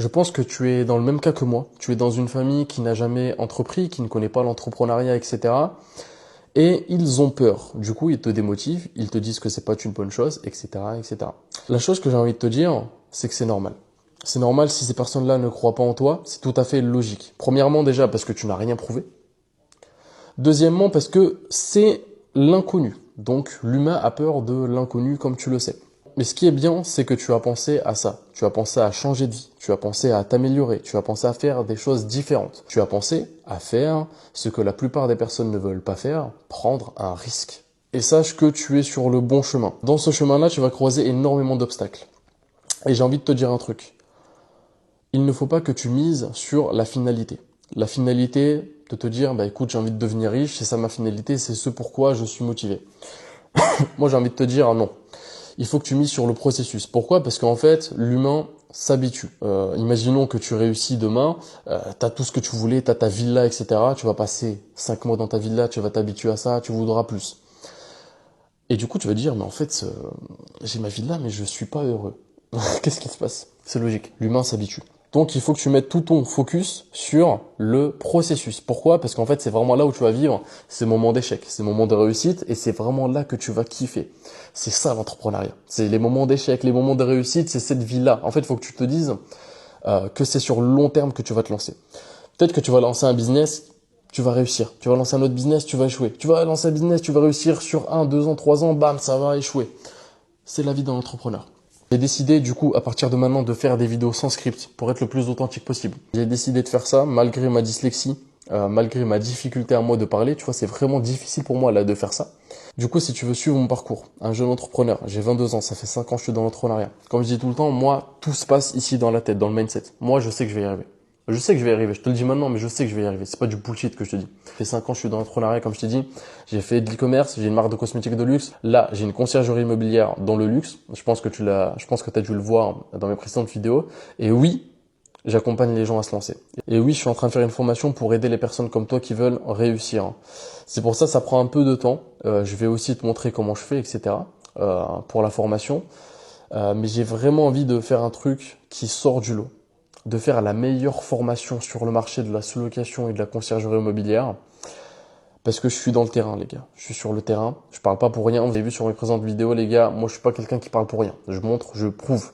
Je pense que tu es dans le même cas que moi. Tu es dans une famille qui n'a jamais entrepris, qui ne connaît pas l'entrepreneuriat, etc. Et ils ont peur. Du coup, ils te démotivent, ils te disent que c'est pas une bonne chose, etc., etc. La chose que j'ai envie de te dire, c'est que c'est normal. C'est normal si ces personnes-là ne croient pas en toi, c'est tout à fait logique. Premièrement, déjà parce que tu n'as rien prouvé. Deuxièmement, parce que c'est l'inconnu. Donc, l'humain a peur de l'inconnu, comme tu le sais. Mais ce qui est bien, c'est que tu as pensé à ça. Tu as pensé à changer de vie. Tu as pensé à t'améliorer. Tu as pensé à faire des choses différentes. Tu as pensé à faire ce que la plupart des personnes ne veulent pas faire, prendre un risque. Et sache que tu es sur le bon chemin. Dans ce chemin-là, tu vas croiser énormément d'obstacles. Et j'ai envie de te dire un truc. Il ne faut pas que tu mises sur la finalité. La finalité de te dire, bah écoute, j'ai envie de devenir riche, c'est ça ma finalité, c'est ce pourquoi je suis motivé. Moi, j'ai envie de te dire non. Il faut que tu mises sur le processus. Pourquoi? Parce qu'en fait, l'humain s'habitue. Imaginons que tu réussis demain, tu as tout ce que tu voulais, tu as ta villa, etc. Tu vas passer 5 mois dans ta villa, tu vas t'habituer à ça, tu voudras plus. Et du coup, tu vas dire, mais en fait, j'ai ma villa, mais je suis pas heureux. Qu'est-ce qui se passe? C'est logique, l'humain s'habitue. Donc il faut que tu mettes tout ton focus sur le processus. Pourquoi? Parce qu'en fait, c'est vraiment là où tu vas vivre ces moments d'échec, ces moments de réussite, et c'est vraiment là que tu vas kiffer. C'est ça l'entrepreneuriat. C'est les moments d'échec, les moments de réussite, c'est cette vie-là. En fait, il faut que tu te dises que c'est sur le long terme que tu vas te lancer. Peut-être que tu vas lancer un business, tu vas réussir. Tu vas lancer un autre business, tu vas échouer. Tu vas lancer un business, tu vas réussir sur 1, 2 ans, 3 ans, bam, ça va échouer. C'est la vie d'un entrepreneur. J'ai décidé du coup à partir de maintenant de faire des vidéos sans script pour être le plus authentique possible. J'ai décidé de faire ça malgré ma dyslexie, malgré ma difficulté à moi de parler. Tu vois, c'est vraiment difficile pour moi là de faire ça. Du coup, si tu veux suivre mon parcours, un jeune entrepreneur, j'ai 22 ans, ça fait 5 ans que je suis dans l'entrepreneuriat. Comme je dis tout le temps, moi, tout se passe ici dans la tête, dans le mindset. Moi, je sais que je vais y arriver. Je sais que je vais y arriver, je te le dis maintenant, mais je sais que je vais y arriver. C'est pas du bullshit que je te dis. Ça fait 5 ans que je suis dans l'entrepreneuriat, comme je t'ai dit. J'ai fait de l'e-commerce, j'ai une marque de cosmétiques de luxe. Là, j'ai une conciergerie immobilière dans le luxe. Je pense que t'as dû le voir dans mes précédentes vidéos. Et oui, j'accompagne les gens à se lancer. Et oui, je suis en train de faire une formation pour aider les personnes comme toi qui veulent réussir. C'est pour ça, ça prend un peu de temps. Je vais aussi te montrer comment je fais, etc. Pour la formation. Mais j'ai vraiment envie de faire un truc qui sort du lot, de faire la meilleure formation sur le marché de la sous-location et de la conciergerie immobilière. Parce que je suis dans le terrain, les gars. Je suis sur le terrain. Je parle pas pour rien. Vous avez vu sur mes présentes vidéos, les gars. Moi, je suis pas quelqu'un qui parle pour rien. Je montre, je prouve.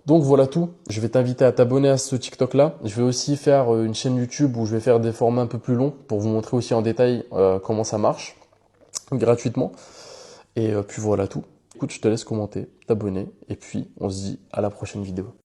Donc voilà tout. Je vais t'inviter à t'abonner à ce TikTok-là. Je vais aussi faire une chaîne YouTube où je vais faire des formats un peu plus longs pour vous montrer aussi en détail comment ça marche gratuitement. Et puis voilà tout. Écoute, je te laisse commenter, t'abonner et puis on se dit à la prochaine vidéo.